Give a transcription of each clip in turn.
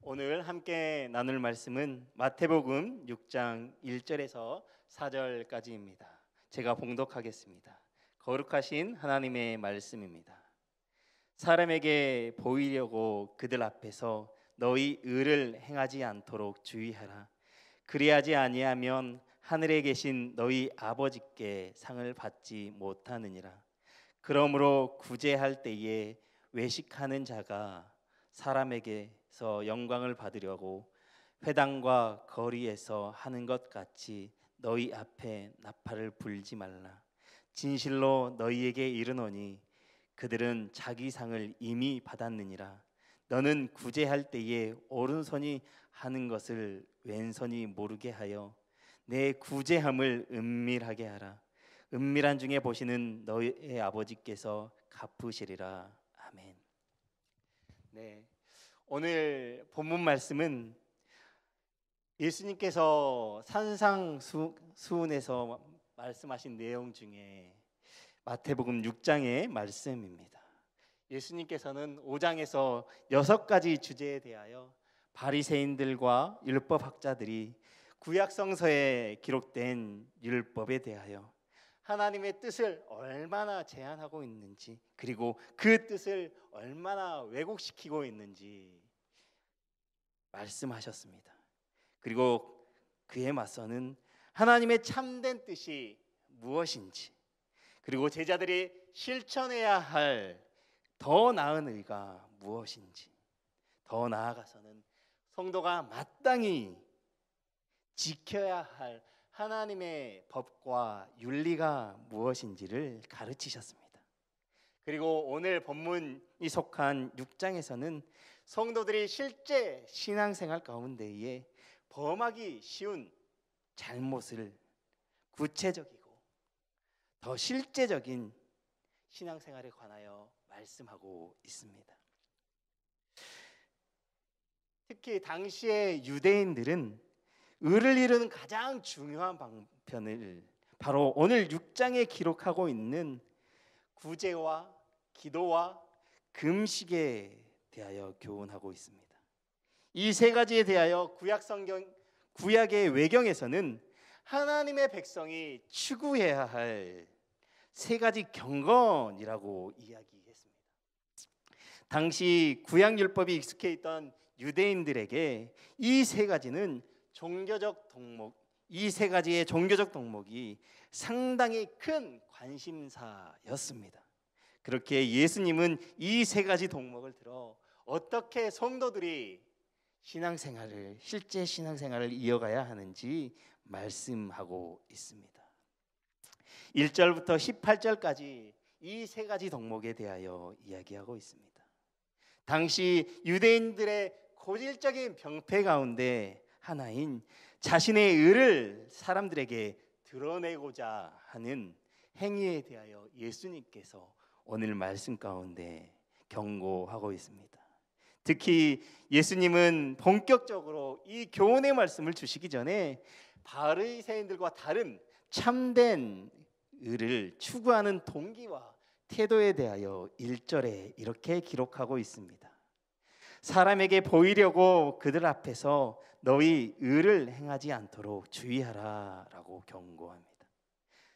오늘 함께 나눌 말씀은 마태복음 6장 1절에서 4절까지입니다. 제가 봉독하겠습니다. 거룩하신 하나님의 말씀입니다. 사람에게 보이려고 그들 앞에서 너희 의를 행하지 않도록 주의하라. 그리하지 아니하면 하늘에 계신 너희 아버지께 상을 받지 못하느니라. 그러므로 구제할 때에 외식하는 자가 사람에게서 영광을 받으려고 회당과 거리에서 하는 것 같이 너희 앞에 나팔을 불지 말라. 진실로 너희에게 이르노니 그들은 자기 상을 이미 받았느니라. 너는 구제할 때에 오른손이 하는 것을 왼손이 모르게 하여 내 구제함을 은밀하게 하라. 은밀한 중에 보시는 너희의 아버지께서 갚으시리라. 아멘. 네, 오늘 본문 말씀은 예수님께서 산상수훈에서 말씀하신 내용 중에 마태복음 6장의 말씀입니다. 예수님께서는 5장에서 6가지 주제에 대하여 바리새인들과 율법학자들이 구약성서에 기록된 율법에 대하여 하나님의 뜻을 얼마나 제한하고 있는지, 그리고 그 뜻을 얼마나 왜곡시키고 있는지 말씀하셨습니다. 그리고 그에 맞서는 하나님의 참된 뜻이 무엇인지, 그리고 제자들이 실천해야 할 더 나은 의가 무엇인지, 더 나아가서는 성도가 마땅히 지켜야 할 하나님의 법과 윤리가 무엇인지를 가르치셨습니다. 그리고 오늘 본문이 속한 6장에서는 성도들이 실제 신앙생활 가운데에 범하기 쉬운 잘못을 구체적이고 더 실제적인 신앙생활에 관하여 말씀하고 있습니다. 특히 당시의 유대인들은 의를 이루는 가장 중요한 방편을 바로 오늘 6장에 기록하고 있는 구제와 기도와 금식에 대하여 교훈하고 있습니다. 이 세 가지에 대하여 구약의 외경에서는 하나님의 백성이 추구해야 할 세 가지 경건이라고 이야기했습니다. 당시 구약율법이 익숙해 있던 유대인들에게 이 세 가지는 이 세 가지의 종교적 덕목이 상당히 큰 관심사였습니다. 그렇게 예수님은 이 세 가지 덕목을 들어 어떻게 성도들이 실제 신앙생활을 이어가야 하는지 말씀하고 있습니다. 1절부터 18절까지 이 세 가지 덕목에 대하여 이야기하고 있습니다. 당시 유대인들의 고질적인 병폐 가운데 하나인 자신의 의를 사람들에게 드러내고자 하는 행위에 대하여 예수님께서 오늘 말씀 가운데 경고하고 있습니다. 특히 예수님은 본격적으로 이 교훈의 말씀을 주시기 전에 바리새인들과 다른 참된 의를 추구하는 동기와 태도에 대하여 1절에 이렇게 기록하고 있습니다. 사람에게 보이려고 그들 앞에서 너희 의를 행하지 않도록 주의하라 라고 경고합니다.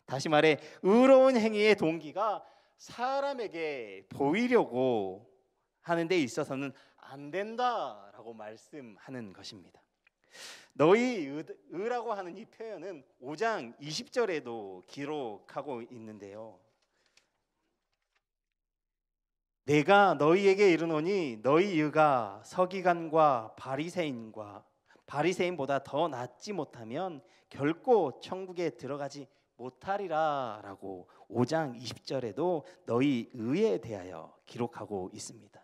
다시 말해 의로운 행위의 동기가 사람에게 보이려고 하는 데 있어서는 안 된다라고 말씀하는 것입니다. 너희 의라고 하는 이 표현은 5장 20절에도 기록하고 있는데요. 내가 너희에게 이르노니 너희 의가 서기관과 바리새인보다 더 낫지 못하면 결코 천국에 들어가지 못하리라 라고 5장 20절에도 너희 의에 대하여 기록하고 있습니다.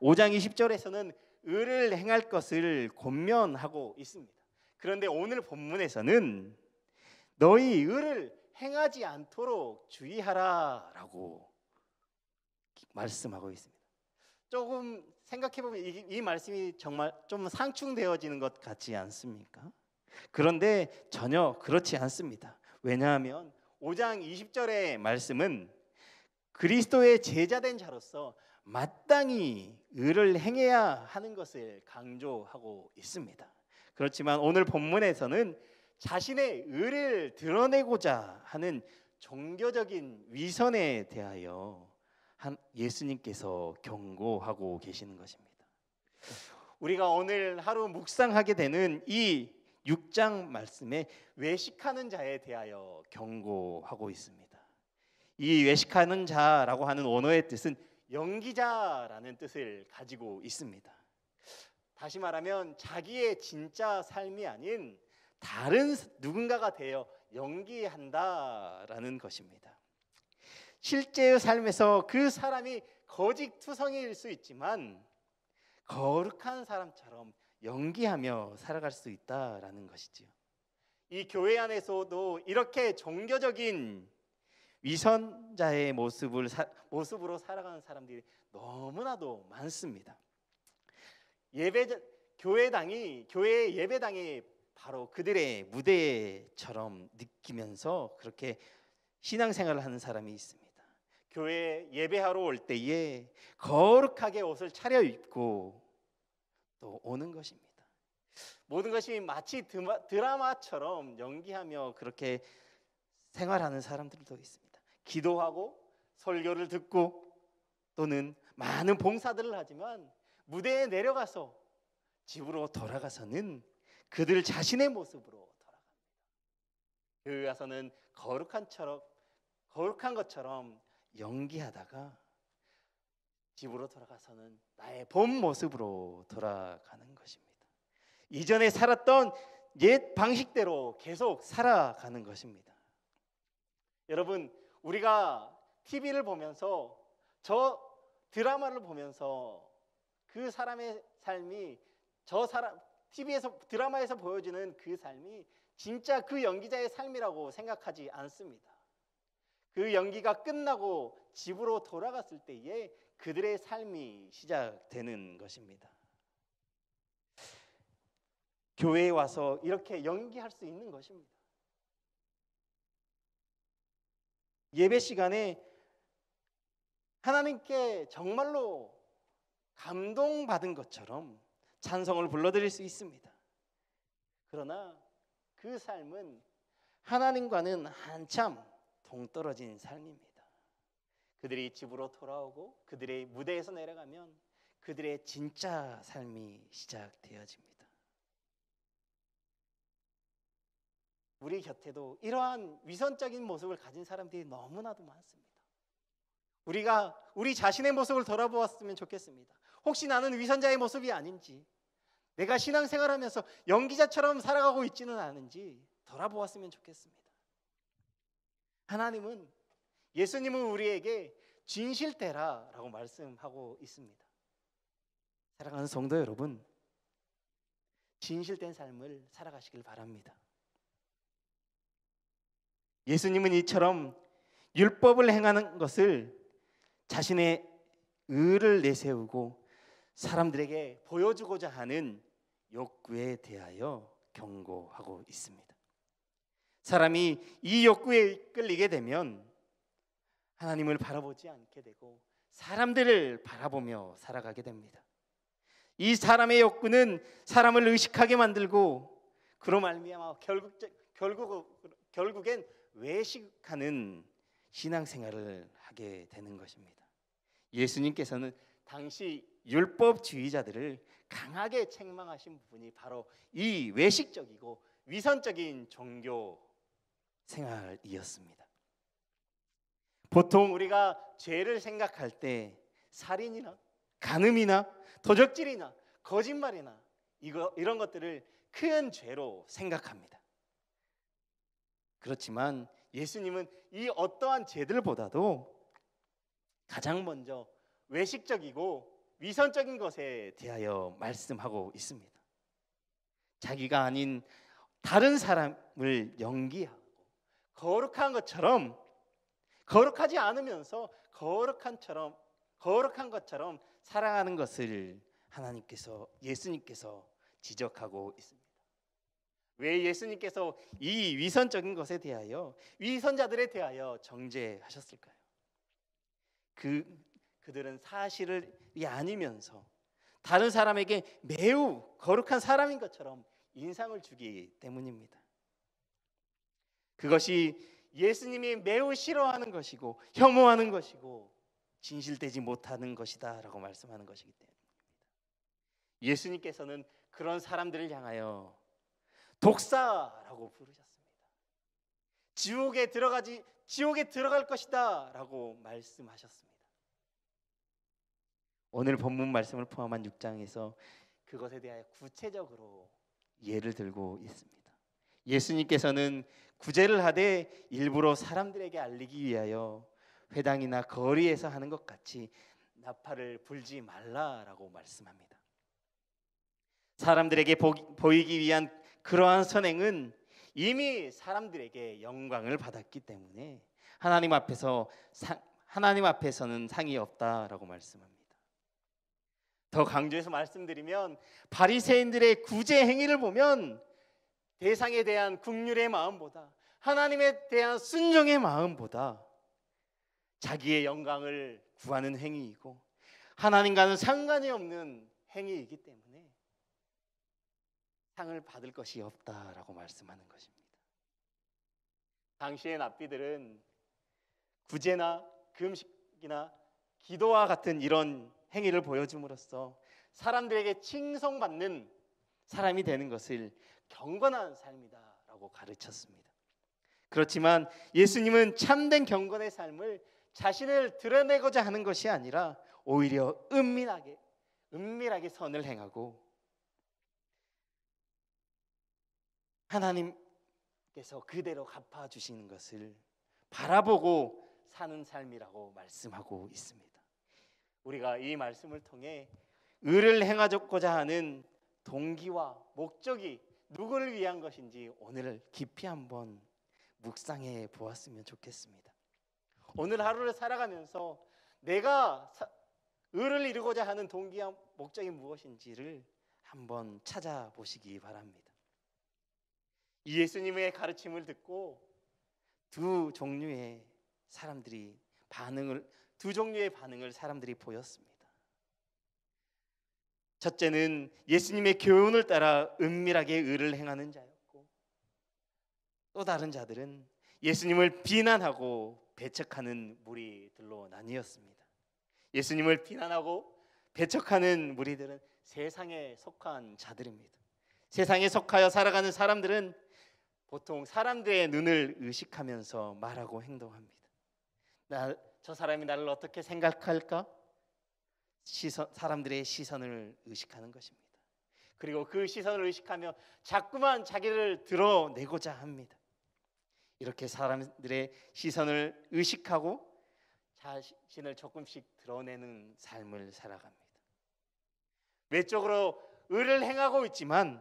5장 20절에서는 의를 행할 것을 권면하고 있습니다. 그런데 오늘 본문에서는 너희 의를 행하지 않도록 주의하라 라고 말씀하고 있습니다. 조금 생각해보면 이 말씀이 정말 좀 상충되어지는 것 같지 않습니까? 그런데 전혀 그렇지 않습니다. 왜냐하면 5장 20절의 말씀은 그리스도의 제자된 자로서 마땅히 의를 행해야 하는 것을 강조하고 있습니다. 그렇지만 오늘 본문에서는 자신의 의를 드러내고자 하는 종교적인 위선에 대하여 예수님께서 경고하고 계시는 것입니다. 우리가 오늘 하루 묵상하게 되는 이 6장 말씀에 외식하는 자에 대하여 경고하고 있습니다. 이 외식하는 자라고 하는 언어의 뜻은 연기자라는 뜻을 가지고 있습니다. 다시 말하면 자기의 진짜 삶이 아닌 다른 누군가가 되어 연기한다라는 것입니다. 실제의 삶에서 그 사람이 거짓투성이일 수 있지만 거룩한 사람처럼 연기하며 살아갈 수 있다라는 것이지요. 이 교회 안에서도 이렇게 종교적인 위선자의 모습으로 살아가는 사람들이 너무나도 많습니다. 교회 예배당이 바로 그들의 무대처럼 느끼면서 그렇게 신앙생활을 하는 사람이 있습니다. 교회 예배하러 올 때에 거룩하게 옷을 차려입고 또 오는 것입니다. 모든 것이 마치 드라마처럼 연기하며 그렇게 생활하는 사람들도 있습니다. 기도하고 설교를 듣고 또는 많은 봉사들을 하지만 무대에 내려가서 집으로 돌아가서는 그들 자신의 모습으로 돌아갑니다. 교회 와서는 거룩한 것처럼 연기하다가 집으로 돌아가서는 나의 본 모습으로 돌아가는 것입니다. 이전에 살았던 옛 방식대로 계속 살아가는 것입니다. 여러분, 우리가 TV를 보면서 저 드라마를 보면서 그 사람의 삶이 TV에서 드라마에서 보여주는 그 삶이 진짜 그 연기자의 삶이라고 생각하지 않습니다. 그 연기가 끝나고 집으로 돌아갔을 때에 그들의 삶이 시작되는 것입니다. 교회에 와서 이렇게 연기할 수 있는 것입니다. 예배 시간에 하나님께 정말로 감동받은 것처럼 찬송을 불러드릴 수 있습니다. 그러나 그 삶은 하나님과는 한참 동떨어진 삶입니다. 그들이 집으로 돌아오고 그들의 무대에서 내려가면 그들의 진짜 삶이 시작되어집니다. 우리 곁에도 이러한 위선적인 모습을 가진 사람들이 너무나도 많습니다. 우리 자신의 모습을 돌아보았으면 좋겠습니다. 혹시 나는 위선자의 모습이 아닌지, 내가 신앙생활하면서 연기자처럼 살아가고 있지는 않은지 돌아보았으면 좋겠습니다. 하나님은, 예수님은 우리에게 진실되라라고 말씀하고 있습니다. 사랑하는 성도 여러분, 진실된 삶을 살아가시길 바랍니다. 예수님은 이처럼 율법을 행하는 것을 자신의 의를 내세우고 사람들에게 보여주고자 하는 욕구에 대하여 경고하고 있습니다. 사람이 이 욕구에 끌리게 되면 하나님을 바라보지 않게 되고 사람들을 바라보며 살아가게 됩니다. 이 사람의 욕구는 사람을 의식하게 만들고 그로 말미암아 결국엔 외식하는 신앙생활을 하게 되는 것입니다. 예수님께서는 당시 율법주의자들을 강하게 책망하신 부분이 바로 이 외식적이고 위선적인 종교 생활이었습니다. 보통 우리가 죄를 생각할 때 살인이나 간음이나 도적질이나 거짓말이나 이런 것들을 큰 죄로 생각합니다. 그렇지만 예수님은 이 어떠한 죄들보다도 가장 먼저 외식적이고 위선적인 것에 대하여 말씀하고 있습니다. 자기가 아닌 다른 사람을 연기하고 거룩한 것처럼 거룩하지 않으면서 거룩한 것처럼 살아가는 것을 예수님께서 지적하고 있습니다. 왜 예수님께서 이 위선적인 것에 대하여 위선자들에 대하여 정죄하셨을까요? 그 그들은 사실이 아니면서 다른 사람에게 매우 거룩한 사람인 것처럼 인상을 주기 때문입니다. 그것이 예수님이 매우 싫어하는 것이고 혐오하는 것이고 진실되지 못하는 것이다 라고 말씀하는 것이기 때문입니다. 예수님께서는 그런 사람들을 향하여 독사라고 부르셨습니다. 지옥에 들어갈 것이다 라고 말씀하셨습니다. 오늘 본문 말씀을 포함한 6장에서 그것에 대하여 구체적으로 예를 들고 있습니다. 예수님께서는 구제를 하되 일부러 사람들에게 알리기 위하여 회당이나 거리에서 하는 것 같이 나팔을 불지 말라라고 말씀합니다. 사람들에게 보이기 위한 그러한 선행은 이미 사람들에게 영광을 받았기 때문에 하나님 앞에서는 상이 없다라고 말씀합니다. 더 강조해서 말씀드리면 바리새인들의 구제 행위를 보면 대상에 대한 긍휼의 마음보다 하나님에 대한 순종의 마음보다 자기의 영광을 구하는 행위이고 하나님과는 상관이 없는 행위이기 때문에 상을 받을 것이 없다라고 말씀하는 것입니다. 당시의 랍비들은 구제나 금식이나 기도와 같은 이런 행위를 보여줌으로써 사람들에게 칭송받는 사람이 되는 것을 경건한 삶이다라고 가르쳤습니다. 그렇지만 예수님은 참된 경건의 삶을 자신을 드러내고자 하는 것이 아니라 오히려 은밀하게 선을 행하고 하나님께서 그대로 갚아주시는 것을 바라보고 사는 삶이라고 말씀하고 있습니다. 우리가 이 말씀을 통해 의를 행하고자 하는 동기와 목적이 누구를 위한 것인지 오늘 깊이 한번 묵상해 보았으면 좋겠습니다. 오늘 하루를 살아가면서 내가 의를 이루고자 하는 동기와 목적이 무엇인지를 한번 찾아보시기 바랍니다. 예수님의 가르침을 듣고 두 종류의 반응을 사람들이 보였습니다. 첫째는 예수님의 교훈을 따라 은밀하게 의를 행하는 자였고, 또 다른 자들은 예수님을 비난하고 배척하는 무리들로 나뉘었습니다. 예수님을 비난하고 배척하는 무리들은 세상에 속한 자들입니다. 세상에 속하여 살아가는 사람들은 보통 사람들의 눈을 의식하면서 말하고 행동합니다. 저 사람이 나를 어떻게 생각할까? 사람들의 시선을 의식하는 것입니다. 그리고 그 시선을 의식하며 자꾸만 자기를 드러내고자 합니다. 이렇게 사람들의 시선을 의식하고 자신을 조금씩 드러내는 삶을 살아갑니다. 외적으로 의를 행하고 있지만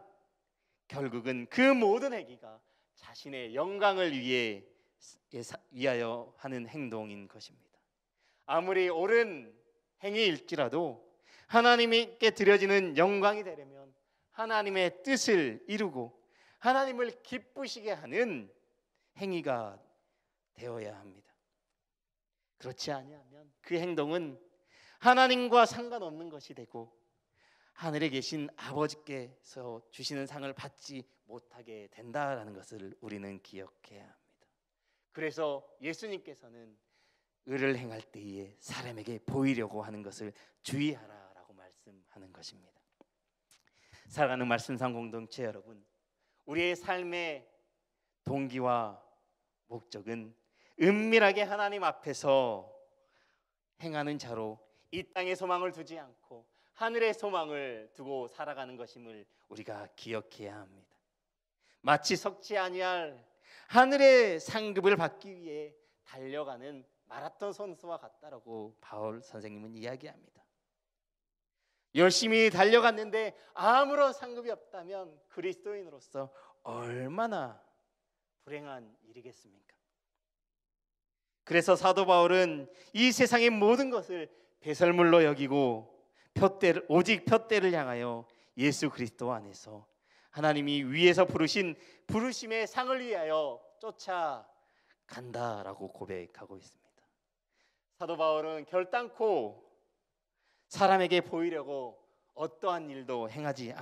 결국은 그 모든 행위가 자신의 영광을 위하여 하는 행동인 것입니다. 아무리 옳은 행위일지라도 하나님께 드려지는 영광이 되려면 하나님의 뜻을 이루고 하나님을 기쁘시게 하는 행위가 되어야 합니다. 그렇지 아니하면 그 행동은 하나님과 상관없는 것이 되고 하늘에 계신 아버지께서 주시는 상을 받지 못하게 된다라는 것을 우리는 기억해야 합니다. 그래서 예수님께서는 의를 행할 때에 사람에게 보이려고 하는 것을 주의하라라고 말씀하는 것입니다. 사랑하는 말씀상 공동체 여러분, 우리의 삶의 동기와 목적은 은밀하게 하나님 앞에서 행하는 자로 이 땅의 소망을 두지 않고 하늘의 소망을 두고 살아가는 것임을 우리가 기억해야 합니다. 마치 석지 아니할 하늘의 상급을 받기 위해 달려가는 마라톤 선수와 같다라고 바울 선생님은 이야기합니다. 열심히 달려갔는데 아무런 상급이 없다면 그리스도인으로서 얼마나 불행한 일이겠습니까? 그래서 사도 바울은 이 세상의 모든 것을 배설물로 여기고 오직 푯대를 향하여 예수 그리스도 안에서 하나님이 위에서 부르신 부르심의 상을 위하여 쫓아간다라고 고백하고 있습니다. 사도 바울은 결단코 사람에게 보이려고 어떠한 일도 행하지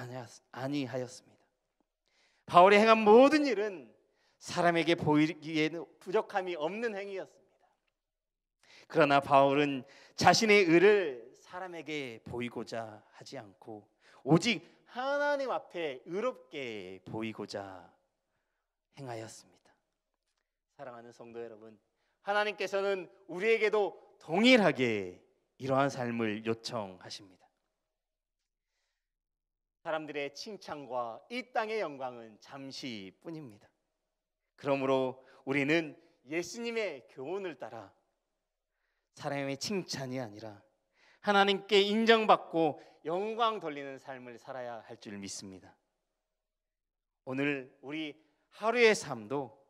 아니하였습니다. 바울이 행한 모든 일은 사람에게 보이기에는 부족함이 없는 행위였습니다. 그러나 바울은 자신의 의를 사람에게 보이고자 하지 않고 오직 하나님 앞에 의롭게 보이고자 행하였습니다. 사랑하는 성도 여러분, 하나님께서는 우리에게도 동일하게 이러한 삶을 요청하십니다. 사람들의 칭찬과 이 땅의 영광은 잠시뿐입니다. 그러므로 우리는 예수님의 교훈을 따라 사람의 칭찬이 아니라 하나님께 인정받고 영광 돌리는 삶을 살아야 할 줄 믿습니다. 오늘 우리 하루의 삶도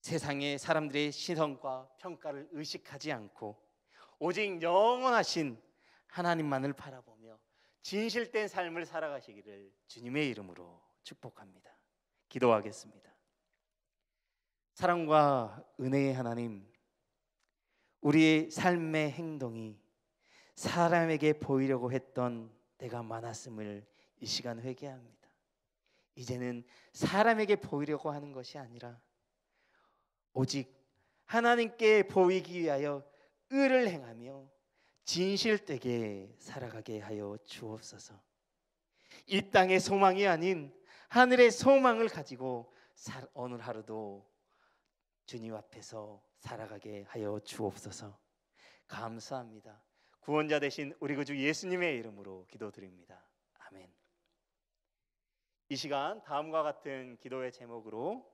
세상의 사람들의 시선과 평가를 의식하지 않고 오직 영원하신 하나님만을 바라보며 진실된 삶을 살아가시기를 주님의 이름으로 축복합니다. 기도하겠습니다. 사랑과 은혜의 하나님, 우리의 삶의 행동이 사람에게 보이려고 했던 때가 많았음을 이 시간 회개합니다. 이제는 사람에게 보이려고 하는 것이 아니라 오직 하나님께 보이기 위하여 의를 행하며 진실되게 살아가게 하여 주옵소서. 이 땅의 소망이 아닌 하늘의 소망을 가지고 오늘 하루도 주님 앞에서 살아가게 하여 주옵소서. 감사합니다. 구원자 되신 우리 구주 예수님의 이름으로 기도드립니다. 아멘. 이 시간 다음과 같은 기도의 제목으로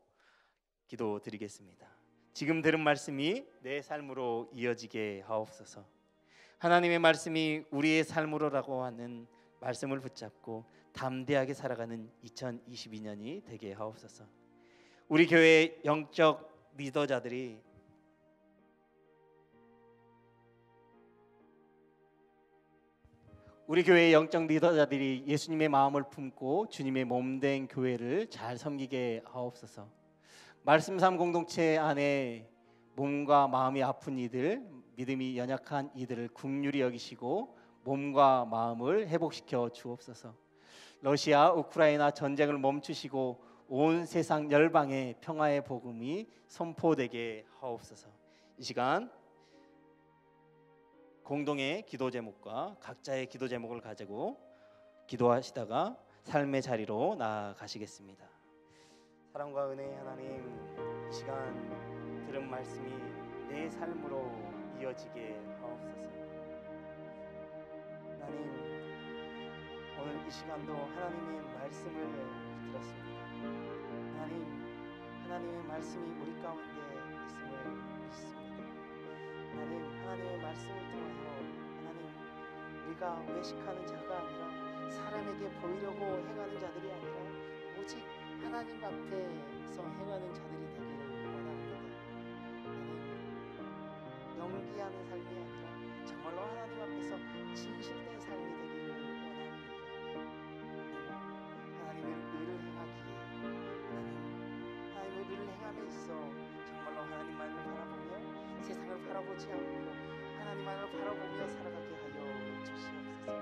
기도드리겠습니다. 지금 들은 말씀이 내 삶으로 이어지게 하옵소서. 하나님의 말씀이 우리의 삶으로라고 하는 말씀을 붙잡고 담대하게 살아가는 2022년이 되게 하옵소서. 우리 교회 영적 리더자들이 예수님의 마음을 품고 주님의 몸된 교회를 잘 섬기게 하옵소서. 말씀 삶 공동체 안에 몸과 마음이 아픈 이들, 믿음이 연약한 이들을 긍휼히 여기시고 몸과 마음을 회복시켜 주옵소서. 러시아, 우크라이나 전쟁을 멈추시고 온 세상 열방에 평화의 복음이 선포되게 하옵소서. 이 시간 공동의 기도 제목과 각자의 기도 제목을 가지고 기도하시다가 삶의 자리로 나아가시겠습니다. 사랑과 은혜의 하나님, 이 시간 들은 말씀이 내 삶으로 이어지게 하옵소서. 하나님, 오늘 이 시간도 하나님의 말씀을 들었습니다. 하나님의 말씀이 우리 가운데 있음을 믿습니다. 하나님의 말씀을 통하여 우리가 외식하는 자가 아니라 사람에게 보이려고 행하는 자들이 아니라 오직 하나님 앞에서 행하는 자들이 되기를 원합니다. 연기하는 삶이 아니라 정말로 하나님 앞에서 진실된 삶이 되기를 원합니다. 하나님의 의를 행하기에 하나님의 의를 행함에 있어 정말로 하나님만을 바라보며 세상을 바라보지 않고 하나님만을 바라보며 살아가게 하여 주시옵소서.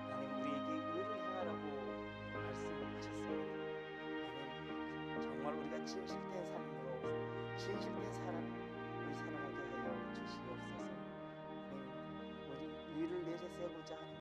하나님, 우리에게 의를 행하라고 말씀하셨습니다. 정말 우리가 진실된 삶으로 진실된 사람을 살아가게 하여 주시옵소서. 우리 의를 내세우고자 하는